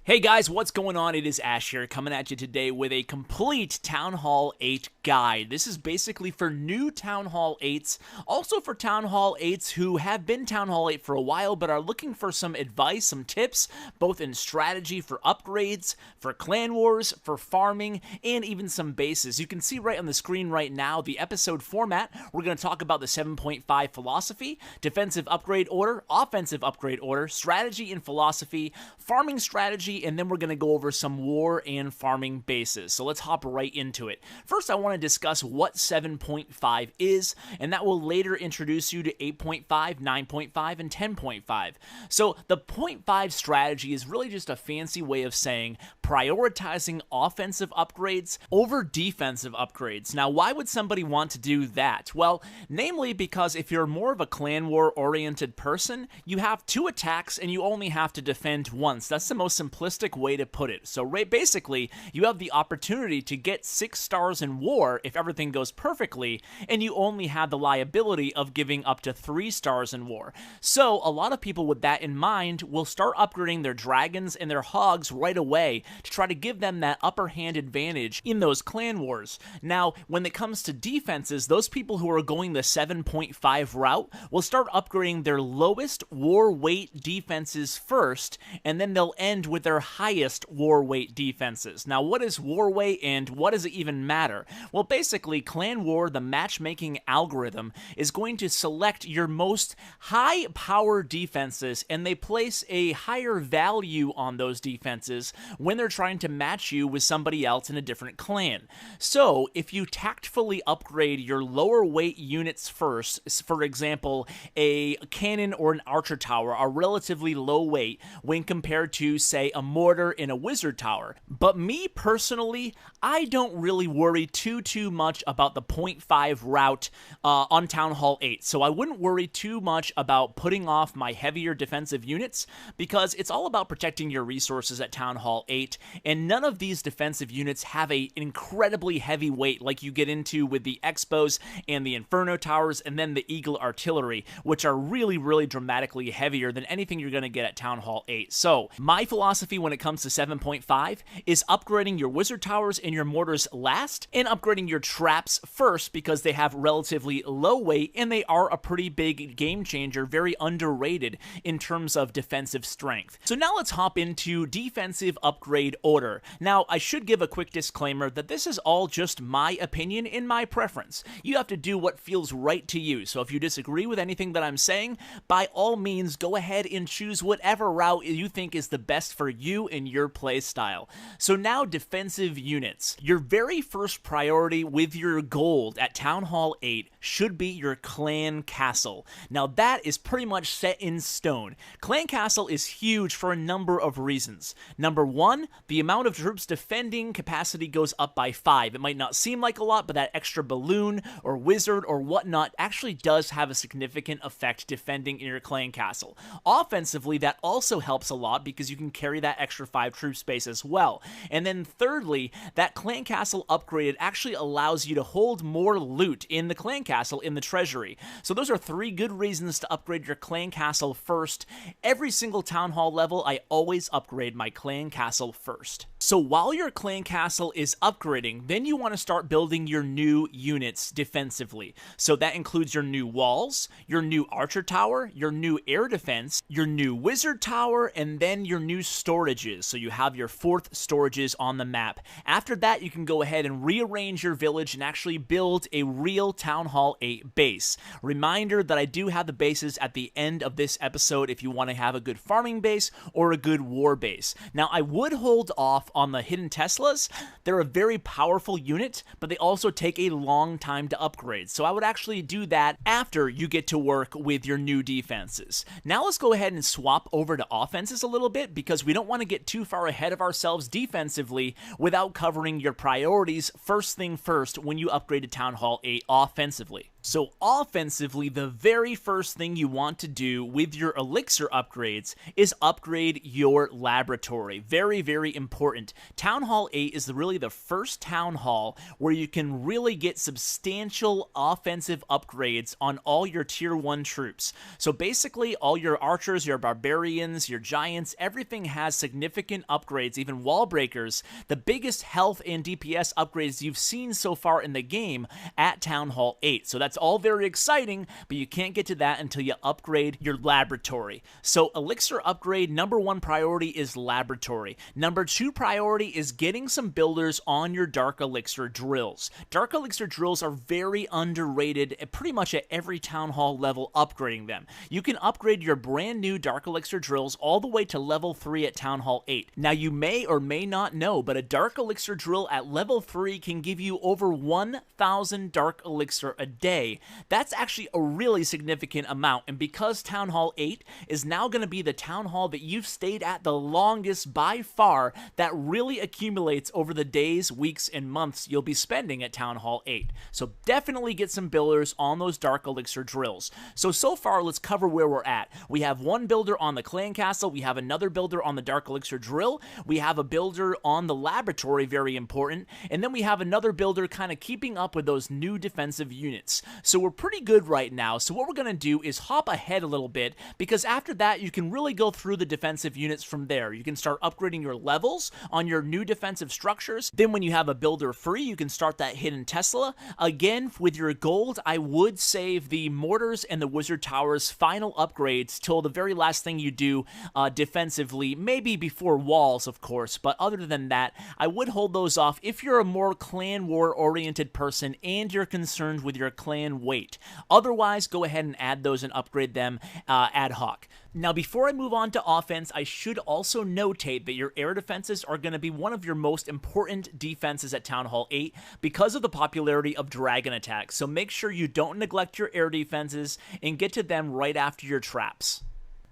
Hey guys, what's going on? It is Ash here coming at you today with a complete Town Hall 8 guide. This is basically for new Town Hall 8s, also for Town Hall 8s who have been Town Hall 8 for a while but are looking for some advice, some tips, both in strategy for upgrades, for clan wars, for farming, and even some bases. You can see right on the screen right now the episode format. We're going to talk about the 7.5 philosophy, defensive upgrade order, offensive upgrade order, strategy and philosophy, farming strategy, and then we're going to go over some war and farming bases. So let's hop right into it. First, I want to discuss what 7.5 is, and that will later introduce you to 8.5, 9.5, and 10.5. So the 0.5 strategy is really just a fancy way of saying prioritizing offensive upgrades over defensive upgrades. Now, why would somebody want to do that? Well, namely because if you're more of a clan war oriented person, you have 2 attacks and you only have to defend once. That's the most simplistic way to put it. So basically, you have the opportunity to get 6 stars in war if everything goes perfectly, and you only have the liability of giving up to 3 stars in war. So a lot of people with that in mind will start upgrading their dragons and their hogs right away to try to give them that upper hand advantage in those clan wars. Now, when it comes to defenses, those people who are going the 7.5 route will start upgrading their lowest war weight defenses first, and then they'll end with their highest war weight defenses. Now, what is war weight and what does it even matter? Well, basically, Clan War, the matchmaking algorithm, is going to select your most high power defenses, and they place a higher value on those defenses when they're trying to match you with somebody else in a different clan. So, if you tactfully upgrade your lower weight units first, for example, a cannon or an archer tower are relatively low weight when compared to, say, a mortar in a wizard tower. But me personally, I don't really worry too much about the 0.5 route on Town Hall 8. So I wouldn't worry too much about putting off my heavier defensive units because it's all about protecting your resources at Town Hall 8, and none of these defensive units have an incredibly heavy weight like you get into with the Expos and the Inferno towers and then the Eagle artillery, which are really dramatically heavier than anything you're going to get at Town Hall 8. So my philosophy when it comes to 7.5 is upgrading your wizard towers and your mortars last, and upgrading your traps first because they have relatively low weight and they are a pretty big game changer, very underrated in terms of defensive strength. So now let's hop into defensive upgrade order. Now, I should give a quick disclaimer that this is all just my opinion and my preference. You have to do what feels right to you. So if you disagree with anything that I'm saying, by all means, go ahead and choose whatever route you think is the best for you and your play style. So now defensive units. Your very first priority with your gold at Town Hall 8 should be your clan castle. Now that is pretty much set in stone. Clan castle is huge for a number of reasons. Number 1, the amount of troops defending capacity goes up by 5. It might not seem like a lot, but that extra balloon or wizard or whatnot actually does have a significant effect defending in your clan castle. Offensively, that also helps a lot because you can carry that extra 5 troop space as well. And then thirdly, that clan castle upgraded actually allows you to hold more loot in the clan castle in the treasury. So those are 3 good reasons to upgrade your clan castle first. Every single town hall level, I always upgrade my clan castle first. So while your clan castle is upgrading, then you want to start building your new units defensively. So that includes your new walls, your new archer tower, your new air defense, your new wizard tower, and then your new storages. So you have your 4th storages on the map. After that, you can go ahead and rearrange your village and actually build a real Town Hall 8 base. Reminder that I do have the bases at the end of this episode if you want to have a good farming base or a good war base. Now, I would hold off on the hidden Teslas. They're a very powerful unit, but they also take a long time to upgrade. So I would actually do that after you get to work with your new defenses. Now let's go ahead and swap over to offenses a little bit because we don't want to get too far ahead of ourselves defensively without covering your priorities first thing first when you upgrade to Town Hall 8 offensively. So offensively, the very first thing you want to do with your elixir upgrades is upgrade your laboratory. Very, very important. Town Hall 8 is really the first town hall where you can really get substantial offensive upgrades on all your tier 1 troops. So basically, all your archers, your barbarians, your giants, everything has significant upgrades, even wall breakers. The biggest health and DPS upgrades you've seen so far in the game at Town Hall 8. So that's all very exciting, but you can't get to that until you upgrade your laboratory. So elixir upgrade, number 1 priority is laboratory. Number 2 priority is getting some builders on your dark elixir drills. Dark elixir drills are very underrated pretty much at every town hall level, upgrading them. You can upgrade your brand new dark elixir drills all the way to level 3 at Town Hall 8. Now you may or may not know, but a dark elixir drill at level 3 can give you over 1,000 dark elixir a day. That's actually a really significant amount, and because Town Hall 8 is now going to be the town hall that you've stayed at the longest by far, that really accumulates over the days, weeks, and months you'll be spending at Town Hall 8. So definitely get some builders on those dark elixir drills. So far, let's cover where we're at. We have one builder on the clan castle, we have another builder on the dark elixir drill, we have a builder on the laboratory, very important, and then we have another builder kind of keeping up with those new defensive units. So we're pretty good right now. So what we're going to do is hop ahead a little bit, because after that you can really go through the defensive units from there. You can start upgrading your levels on your new defensive structures. Then when you have a builder free, you can start that hidden Tesla. Again, with your gold, I would save the mortars and the wizard towers final upgrades till the very last thing you do defensively, maybe before walls, of course, but other than that, I would hold those off if you're a more clan war oriented person and you're concerned with your clan weight. Otherwise, go ahead and add those and upgrade them ad hoc. Now, before I move on to offense, I should also notate that your air defenses are going to be one of your most important defenses at Town Hall 8 because of the popularity of dragon attacks. So make sure you don't neglect your air defenses and get to them right after your traps.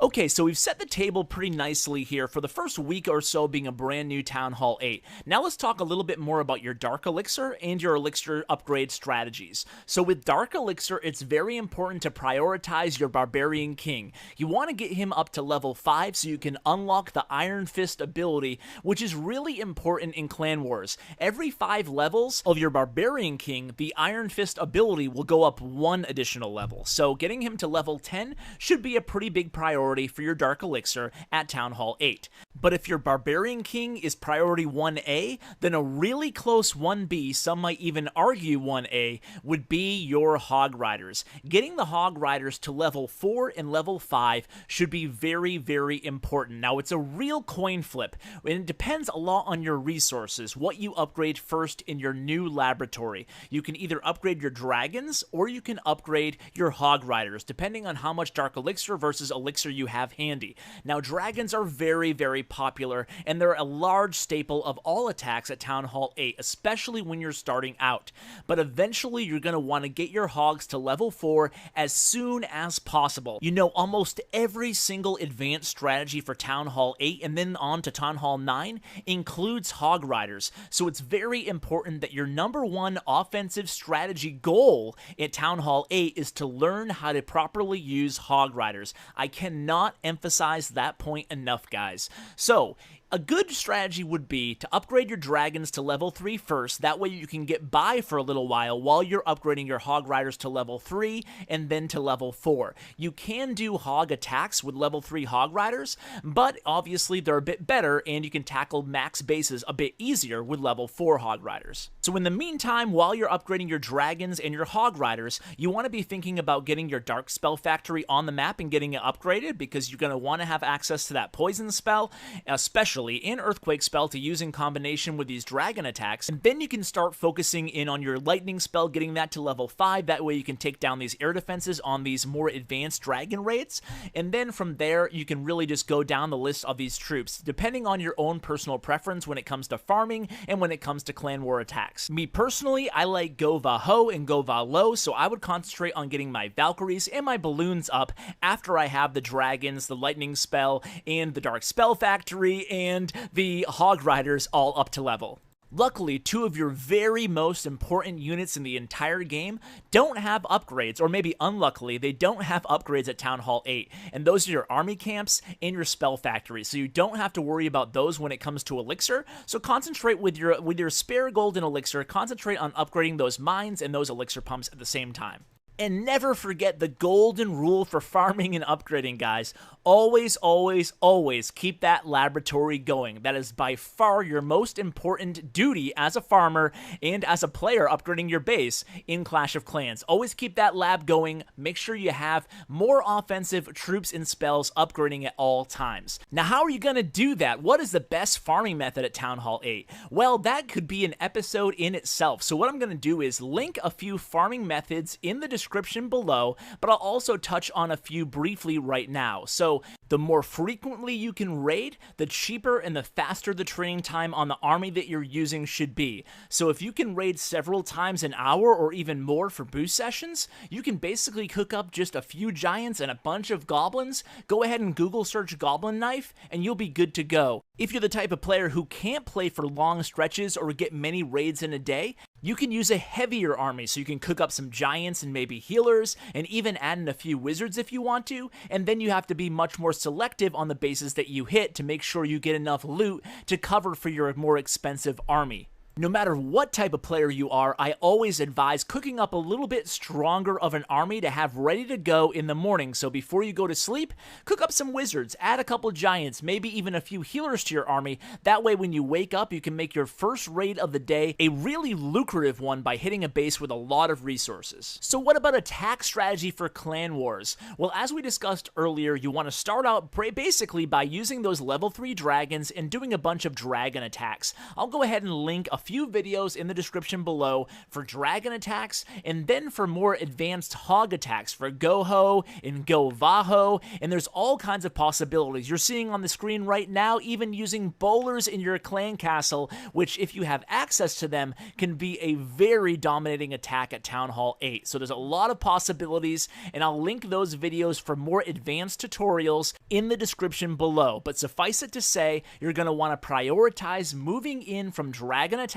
Okay, so we've set the table pretty nicely here for the first week or so being a brand new Town Hall 8. Now let's talk a little bit more about your Dark Elixir and your Elixir upgrade strategies. So with Dark Elixir, it's very important to prioritize your Barbarian King. You want to get him up to level 5 so you can unlock the Iron Fist ability, which is really important in Clan Wars. Every 5 levels of your Barbarian King, the Iron Fist ability will go up 1 additional level. So getting him to level 10 should be a pretty big priority for your Dark Elixir at Town Hall 8. But if your Barbarian King is priority 1A, then a really close 1B, some might even argue 1A, would be your Hog Riders. Getting the Hog Riders to level 4 and level 5 should be very, very important. Now, it's a real coin flip, and it depends a lot on your resources, what you upgrade first in your new laboratory. You can either upgrade your dragons, or you can upgrade your Hog Riders, depending on how much Dark Elixir versus Elixir you have handy. Now, dragons are very, very popular, and they're a large staple of all attacks at Town Hall 8, especially when you're starting out. But eventually, you're going to want to get your hogs to level 4 as soon as possible. You know, almost every single advanced strategy for Town Hall 8 and then on to Town Hall 9 includes Hog Riders, so it's very important that your number 1 offensive strategy goal at Town Hall 8 is to learn how to properly use Hog Riders. I cannot emphasize that point enough, guys. So, a good strategy would be to upgrade your dragons to level 3 first, that way you can get by for a little while you're upgrading your Hog Riders to level 3 and then to level 4. You can do hog attacks with level 3 Hog Riders, but obviously they're a bit better and you can tackle max bases a bit easier with level 4 Hog Riders. So in the meantime, while you're upgrading your dragons and your Hog Riders, you want to be thinking about getting your Dark Spell Factory on the map and getting it upgraded, because you're going to want to have access to that poison spell, especially an earthquake spell to use in combination with these dragon attacks, and then you can start focusing in on your lightning spell, getting that to level 5. That way you can take down these air defenses on these more advanced dragon raids, and then from there you can really just go down the list of these troops depending on your own personal preference when it comes to farming and when it comes to clan war attacks. Me personally, I like go Va-Ho and go Va-Lo, so I would concentrate on getting my Valkyries and my balloons up after I have the dragons, the lightning spell, and the dark spell factory, and the Hog Riders all up to level. Luckily, two of your very most important units in the entire game don't have upgrades, or maybe unluckily, they don't have upgrades at Town Hall 8, and those are your army camps and your spell factory, so you don't have to worry about those when it comes to elixir. So concentrate with your spare golden elixir, concentrate on upgrading those mines and those elixir pumps at the same time. And never forget the golden rule for farming and upgrading, guys. Always, always, always keep that laboratory going. That is by far your most important duty as a farmer and as a player upgrading your base in Clash of Clans. Always keep that lab going. Make sure you have more offensive troops and spells upgrading at all times. Now, how are you going to do that? What is the best farming method at Town Hall 8? Well, that could be an episode in itself. So what I'm going to do is link a few farming methods in the description below, but I'll also touch on a few briefly right now. So the more frequently you can raid, the cheaper and the faster the training time on the army that you're using should be. So if you can raid several times an hour or even more for boost sessions, you can basically cook up just a few giants and a bunch of goblins. Go ahead and Google search Goblin Knife and you'll be good to go. If you're the type of player who can't play for long stretches or get many raids in a day, you can use a heavier army, so you can cook up some giants and maybe healers, and even add in a few wizards if you want to, and then you have to be much more selective on the bases that you hit to make sure you get enough loot to cover for your more expensive army. No matter what type of player you are, I always advise cooking up a little bit stronger of an army to have ready to go in the morning. So before you go to sleep, cook up some wizards, add a couple giants, maybe even a few healers to your army. That way when you wake up, you can make your first raid of the day a really lucrative one by hitting a base with a lot of resources. So what about attack strategy for Clan Wars? Well, as we discussed earlier, you want to start out basically by using those level 3 dragons and doing a bunch of dragon attacks. I'll go ahead and link a few videos in the description below for dragon attacks, and then for more advanced hog attacks for Goho and Go-Vaho, and there's all kinds of possibilities. You're seeing on the screen right now even using bowlers in your clan castle, which if you have access to them can be a very dominating attack at Town Hall 8. So there's a lot of possibilities, and I'll link those videos for more advanced tutorials in the description below. But suffice it to say, you're going to want to prioritize moving in from dragon attacks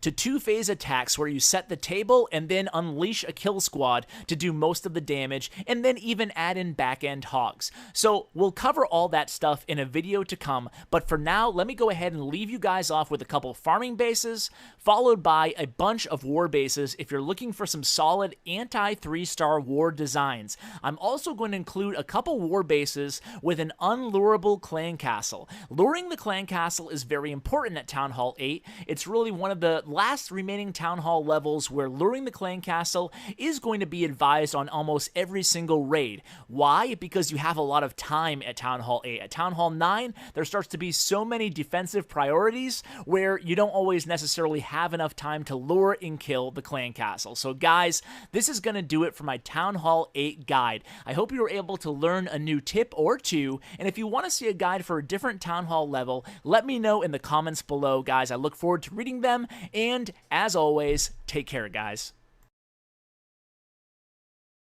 to two-phase attacks where you set the table and then unleash a kill squad to do most of the damage, and then even add in back-end hogs. So we'll cover all that stuff in a video to come, but for now, let me go ahead and leave you guys off with a couple farming bases, followed by a bunch of war bases if you're looking for some solid anti-3-star war designs. I'm also going to include a couple war bases with an unlurable clan castle. Luring the clan castle is very important at Town Hall 8. It's really one of the last remaining Town Hall levels where luring the clan castle is going to be advised on almost every single raid. Why? Because you have a lot of time at Town Hall 8. At Town Hall 9, there starts to be so many defensive priorities where you don't always necessarily have enough time to lure and kill the clan castle. So guys, this is going to do it for my Town Hall 8 guide. I hope you were able to learn a new tip or two, and if you want to see a guide for a different Town Hall level, let me know in the comments below, guys. I look forward to reading them, and as always, take care, guys.